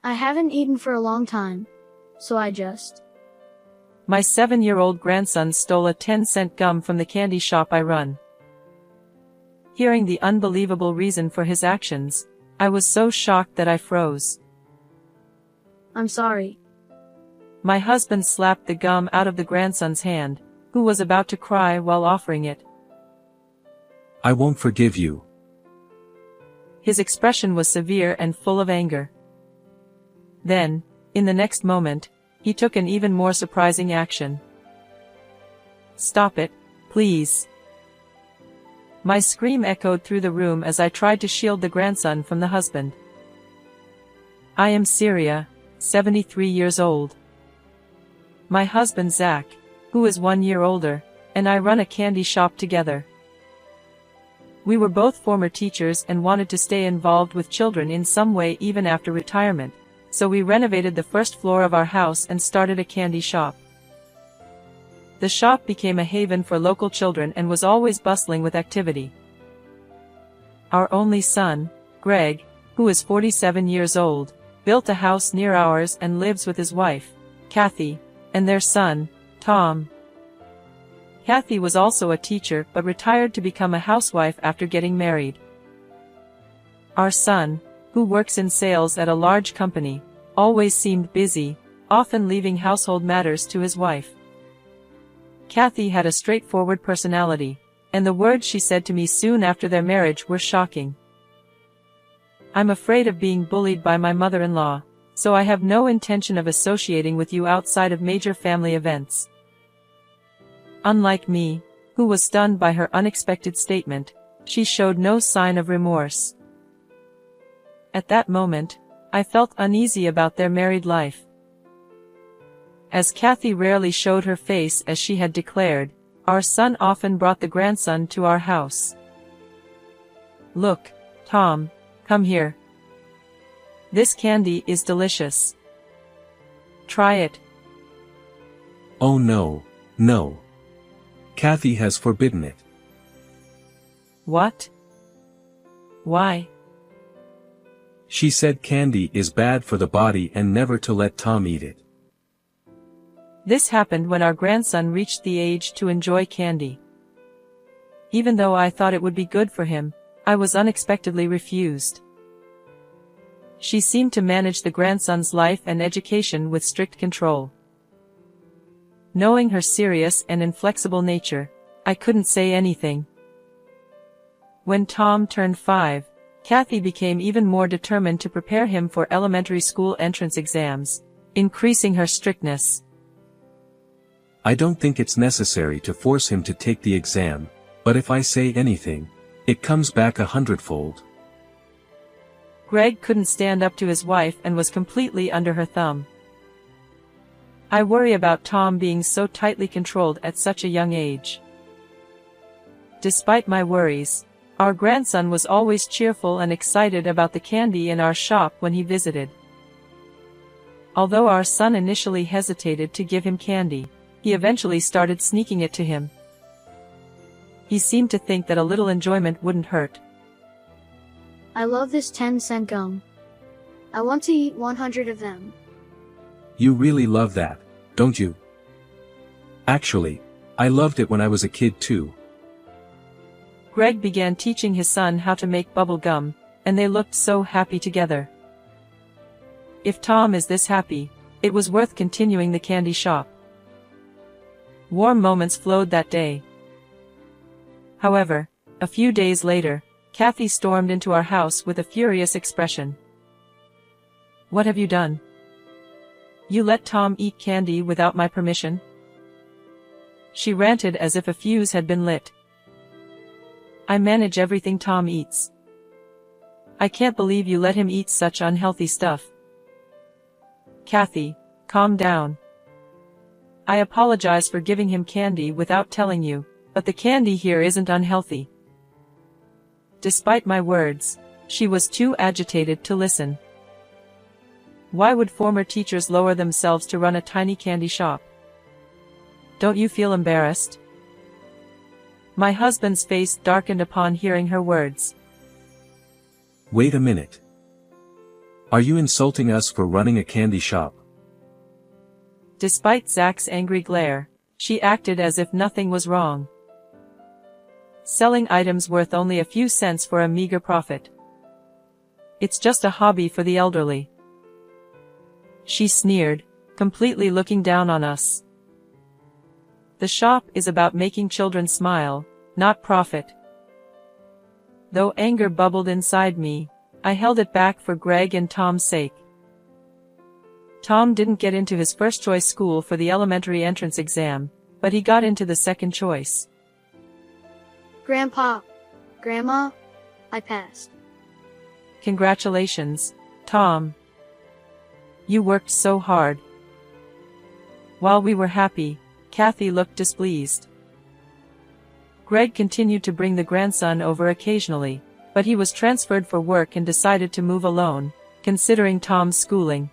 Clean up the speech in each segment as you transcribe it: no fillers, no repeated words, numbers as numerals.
I haven't eaten for a long time, so I just... My 7-year-old grandson stole a 10-cent gum from the candy shop I run. Hearing the unbelievable reason for his actions, I was so shocked that I froze. I'm sorry. My husband slapped the gum out of the grandson's hand, who was about to cry while offering it. I won't forgive you. His expression was severe and full of anger. Then, in the next moment, he took an even more surprising action. Stop it, please. My scream echoed through the room as I tried to shield the grandson from the husband. I am Syria, 73 years old. My husband Zach, who is 1 year older, and I run a candy shop together. We were both former teachers and wanted to stay involved with children in some way even after retirement, so we renovated the first floor of our house and started a candy shop. The shop became a haven for local children and was always bustling with activity. Our only son, Greg, who is 47 years old, built a house near ours and lives with his wife, Kathy, and their son, Tom. Kathy was also a teacher but retired to become a housewife after getting married. Our son, who works in sales at a large company, always seemed busy, often leaving household matters to his wife. Kathy had a straightforward personality, and the words she said to me soon after their marriage were shocking. I'm afraid of being bullied by my mother-in-law, so I have no intention of associating with you outside of major family events. Unlike me, who was stunned by her unexpected statement, she showed no sign of remorse. At that moment, I felt uneasy about their married life. As Kathy rarely showed her face as she had declared, our son often brought the grandson to our house. Look, Tom, come here. This candy is delicious. Try it. Oh no, no. Kathy has forbidden it. What? Why? She said candy is bad for the body and never to let Tom eat it. This happened when our grandson reached the age to enjoy candy. Even though I thought it would be good for him, I was unexpectedly refused. She seemed to manage the grandson's life and education with strict control. Knowing her serious and inflexible nature, I couldn't say anything. When Tom turned 5, Kathy became even more determined to prepare him for elementary school entrance exams, increasing her strictness. I don't think it's necessary to force him to take the exam, but if I say anything, it comes back 100-fold. Greg couldn't stand up to his wife and was completely under her thumb. I worry about Tom being so tightly controlled at such a young age. Despite my worries, our grandson was always cheerful and excited about the candy in our shop when he visited. Although our son initially hesitated to give him candy, he eventually started sneaking it to him. He seemed to think that a little enjoyment wouldn't hurt. I love this 10-cent gum. I want to eat 100 of them. You really love that, don't you? Actually, I loved it when I was a kid too. Greg began teaching his son how to make bubble gum, and they looked so happy together. If Tom is this happy, it was worth continuing the candy shop. Warm moments flowed that day. However, a few days later, Kathy stormed into our house with a furious expression. What have you done? You let Tom eat candy without my permission? She ranted as if a fuse had been lit. I manage everything Tom eats. I can't believe you let him eat such unhealthy stuff. Kathy, calm down. I apologize for giving him candy without telling you, but the candy here isn't unhealthy. Despite my words, she was too agitated to listen. Why would former teachers lower themselves to run a tiny candy shop? Don't you feel embarrassed? My husband's face darkened upon hearing her words. Wait a minute. Are you insulting us for running a candy shop? Despite Zach's angry glare, she acted as if nothing was wrong. Selling items worth only a few cents for a meager profit. It's just a hobby for the elderly. She sneered, completely looking down on us. The shop is about making children smile, not profit. Though anger bubbled inside me, I held it back for Greg and Tom's sake. Tom didn't get into his first choice school for the elementary entrance exam, but he got into the second choice. Grandpa, Grandma, I passed. Congratulations, Tom. You worked so hard. While we were happy, Kathy looked displeased. Greg continued to bring the grandson over occasionally, but he was transferred for work and decided to move alone, considering Tom's schooling.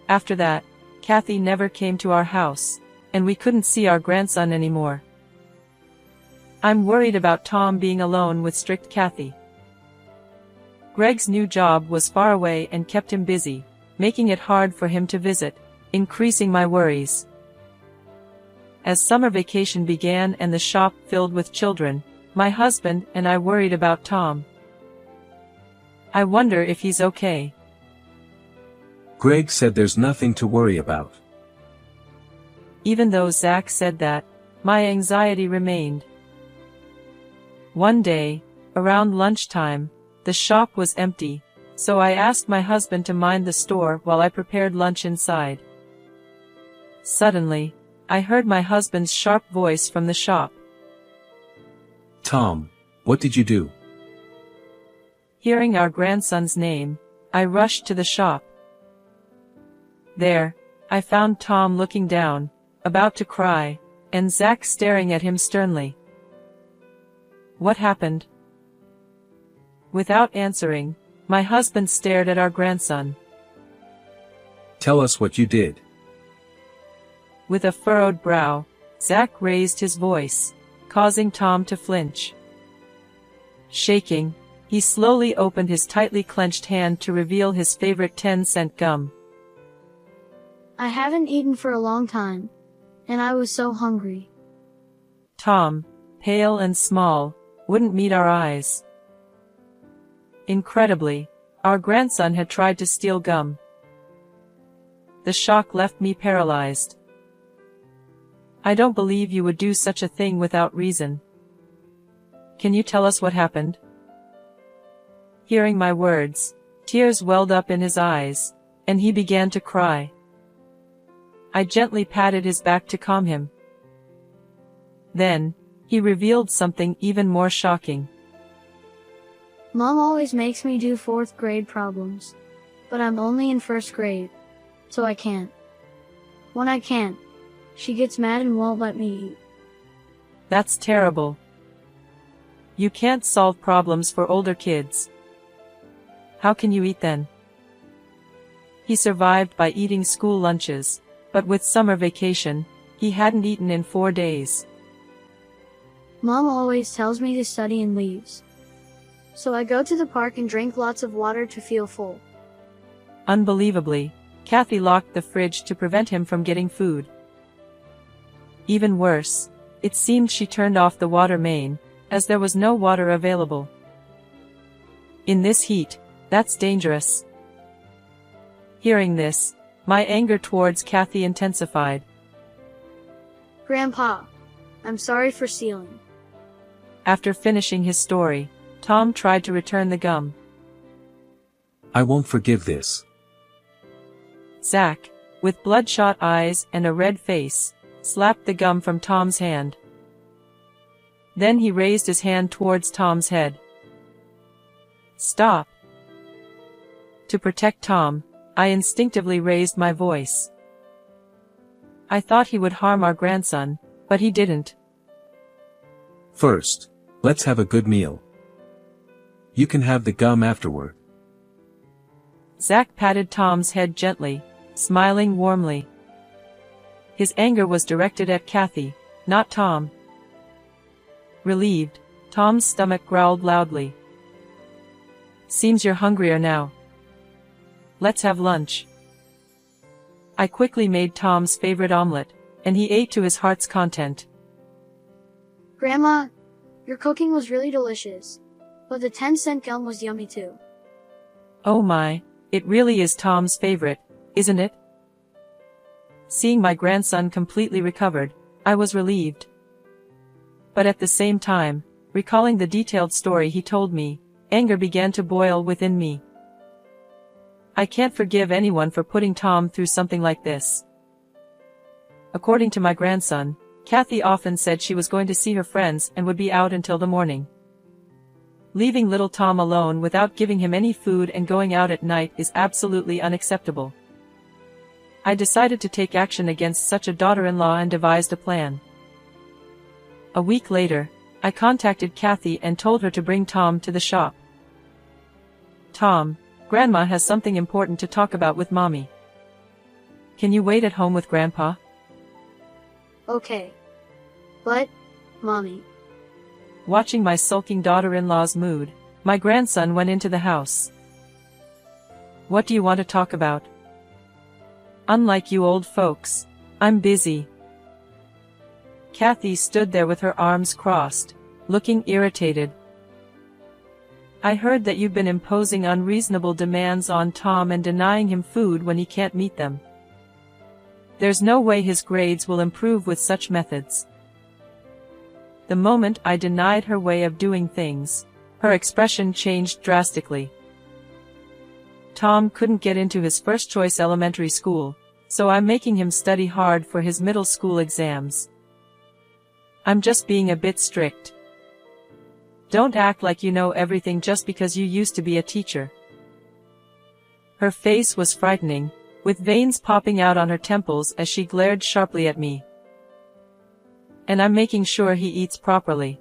After that, Kathy never came to our house, and we couldn't see our grandson anymore. I'm worried about Tom being alone with strict Kathy. Greg's new job was far away and kept him busy, making it hard for him to visit, increasing my worries. As summer vacation began and the shop filled with children, my husband and I worried about Tom. I wonder if he's okay. Greg said there's nothing to worry about. Even though Zach said that, my anxiety remained. One day, around lunchtime, the shop was empty, so I asked my husband to mind the store while I prepared lunch inside. Suddenly, I heard my husband's sharp voice from the shop. Tom, what did you do? Hearing our grandson's name, I rushed to the shop. There, I found Tom looking down, about to cry, and Zach staring at him sternly. What happened? Without answering, my husband stared at our grandson. Tell us what you did. With a furrowed brow, Zach raised his voice, causing Tom to flinch. Shaking, he slowly opened his tightly clenched hand to reveal his favorite 10-cent gum. I haven't eaten for a long time, and I was so hungry. Tom, pale and small, wouldn't meet our eyes. Incredibly, our grandson had tried to steal gum. The shock left me paralyzed. I don't believe you would do such a thing without reason. Can you tell us what happened? Hearing my words, tears welled up in his eyes, and he began to cry. I gently patted his back to calm him. Then, he revealed something even more shocking. Mom always makes me do 4th grade problems, but I'm only in 1st grade, so I can't. When I can't, she gets mad and won't let me eat. That's terrible. You can't solve problems for older kids. How can you eat then? He survived by eating school lunches, but with summer vacation, he hadn't eaten in 4 days. Mom always tells me to study and leaves. So I go to the park and drink lots of water to feel full. Unbelievably, Kathy locked the fridge to prevent him from getting food. Even worse, it seemed she turned off the water main, as there was no water available. In this heat, that's dangerous. Hearing this, my anger towards Kathy intensified. Grandpa, I'm sorry for stealing. After finishing his story, Tom tried to return the gum. I won't forgive this. Zach, with bloodshot eyes and a red face, slapped the gum from Tom's hand. Then he raised his hand towards Tom's head. Stop! To protect Tom, I instinctively raised my voice. I thought he would harm our grandson, but he didn't. First, let's have a good meal. You can have the gum afterward. Zach patted Tom's head gently, smiling warmly. His anger was directed at Kathy, not Tom. Relieved, Tom's stomach growled loudly. Seems you're hungrier now. Let's have lunch. I quickly made Tom's favorite omelet, and he ate to his heart's content. Grandma, your cooking was really delicious. But the 10-cent gum was yummy too. Oh my, it really is Tom's favorite, isn't it? Seeing my grandson completely recovered, I was relieved. But at the same time, recalling the detailed story he told me, anger began to boil within me. I can't forgive anyone for putting Tom through something like this. According to my grandson, Kathy often said she was going to see her friends and would be out until the morning. Leaving little Tom alone without giving him any food and going out at night is absolutely unacceptable. I decided to take action against such a daughter-in-law and devised a plan. A week later, I contacted Kathy and told her to bring Tom to the shop. Tom, Grandma has something important to talk about with Mommy. Can you wait at home with Grandpa? Okay. But, Mommy. Watching my sulking daughter-in-law's mood, my grandson went into the house. What do you want to talk about? Unlike you old folks, I'm busy. Kathy stood there with her arms crossed, looking irritated. I heard that you've been imposing unreasonable demands on Tom and denying him food when he can't meet them. There's no way his grades will improve with such methods. The moment I denied her way of doing things, her expression changed drastically. Tom couldn't get into his first-choice elementary school, so I'm making him study hard for his middle school exams. I'm just being a bit strict. Don't act like you know everything just because you used to be a teacher. Her face was frightening, with veins popping out on her temples as she glared sharply at me. And I'm making sure he eats properly.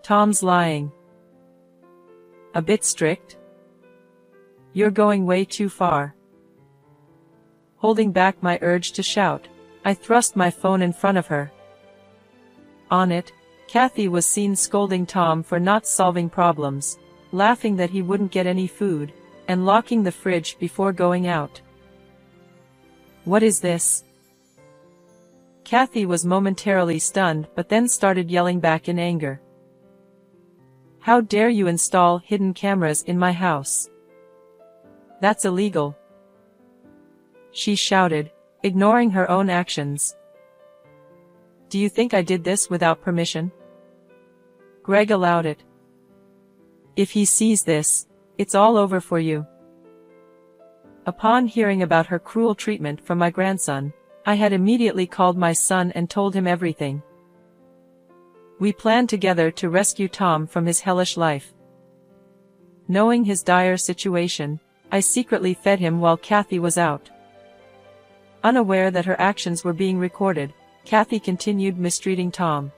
Tom's lying. A bit strict? You're going way too far. Holding back my urge to shout, I thrust my phone in front of her. On it, Kathy was seen scolding Tom for not solving problems, laughing that he wouldn't get any food, and locking the fridge before going out. What is this? Kathy was momentarily stunned but then started yelling back in anger. How dare you install hidden cameras in my house? That's illegal. She shouted, ignoring her own actions. Do you think I did this without permission? Greg allowed it. If he sees this, it's all over for you. Upon hearing about her cruel treatment from my grandson, I had immediately called my son and told him everything. We planned together to rescue Tom from his hellish life. Knowing his dire situation, I secretly fed him while Kathy was out. Unaware that her actions were being recorded, Kathy continued mistreating Tom.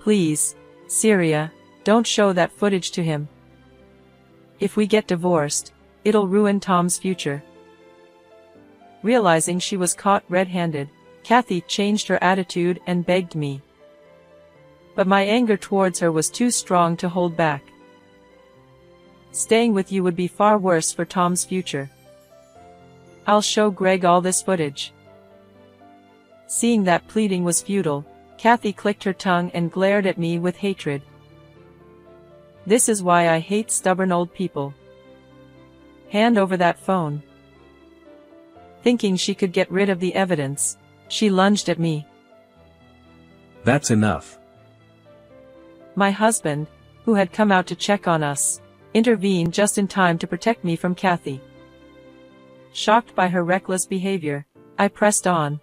Please, Syria, don't show that footage to him. If we get divorced, it'll ruin Tom's future. Realizing she was caught red-handed, Kathy changed her attitude and begged me. But my anger towards her was too strong to hold back. Staying with you would be far worse for Tom's future. I'll show Greg all this footage. Seeing that pleading was futile, Kathy clicked her tongue and glared at me with hatred. This is why I hate stubborn old people. Hand over that phone. Thinking she could get rid of the evidence, she lunged at me. That's enough. My husband, who had come out to check on us, intervened just in time to protect me from Kathy. Shocked by her reckless behavior, I pressed on.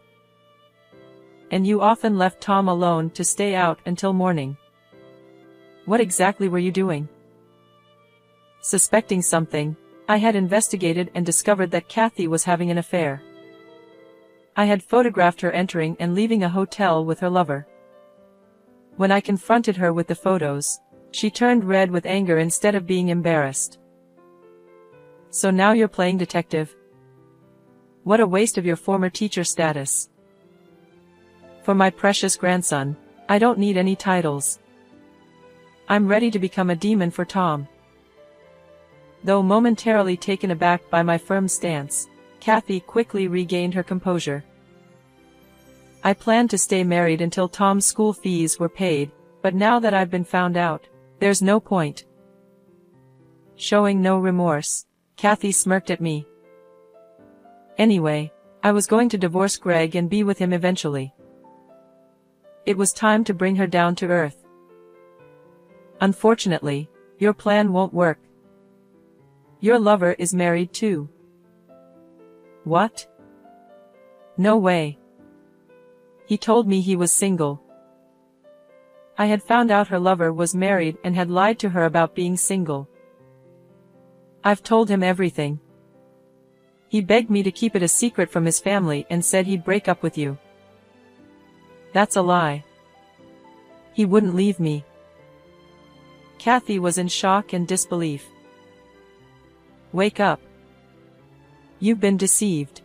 And you often left Tom alone to stay out until morning. What exactly were you doing? Suspecting something, I had investigated and discovered that Kathy was having an affair. I had photographed her entering and leaving a hotel with her lover. When I confronted her with the photos, she turned red with anger instead of being embarrassed. So now you're playing detective? What a waste of your former teacher status. For my precious grandson, I don't need any titles. I'm ready to become a demon for Tom. Though momentarily taken aback by my firm stance, Kathy quickly regained her composure. I planned to stay married until Tom's school fees were paid, but now that I've been found out, there's no point. Showing no remorse, Kathy smirked at me. Anyway, I was going to divorce Greg and be with him eventually. It was time to bring her down to earth. Unfortunately, your plan won't work. Your lover is married too. What? No way. He told me he was single. I had found out her lover was married and had lied to her about being single. I've told him everything. He begged me to keep it a secret from his family and said he'd break up with you. That's a lie. He wouldn't leave me. Kathy was in shock and disbelief. Wake up. You've been deceived.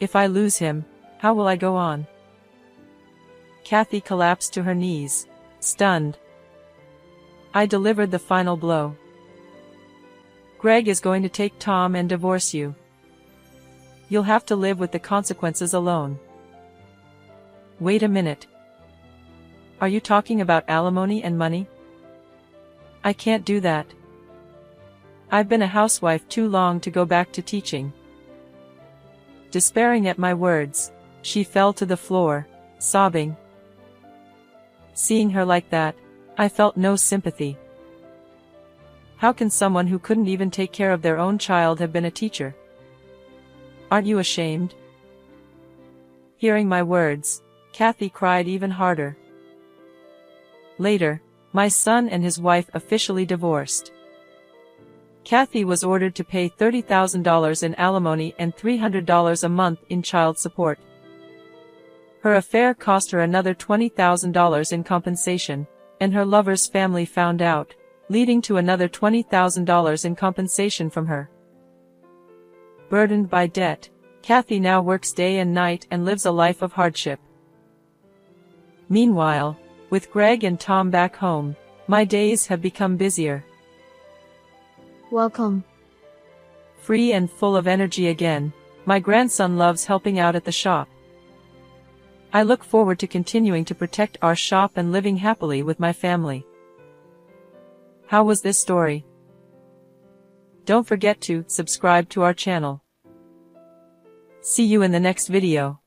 If I lose him, how will I go on? Kathy collapsed to her knees, stunned. I delivered the final blow. Greg is going to take Tom and divorce you. You'll have to live with the consequences alone. Wait a minute. Are you talking about alimony and money? I can't do that. I've been a housewife too long to go back to teaching. Despairing at my words, she fell to the floor, sobbing. Seeing her like that, I felt no sympathy. How can someone who couldn't even take care of their own child have been a teacher? Aren't you ashamed? Hearing my words, Kathy cried even harder. Later, my son and his wife officially divorced. Kathy was ordered to pay $30,000 in alimony and $300 a month in child support. Her affair cost her another $20,000 in compensation, and her lover's family found out, leading to another $20,000 in compensation from her. Burdened by debt, Kathy now works day and night and lives a life of hardship. Meanwhile, with Greg and Tom back home, my days have become busier. Welcome. Free and full of energy again, my grandson loves helping out at the shop. I look forward to continuing to protect our shop and living happily with my family. How was this story? Don't forget to subscribe to our channel. See you in the next video.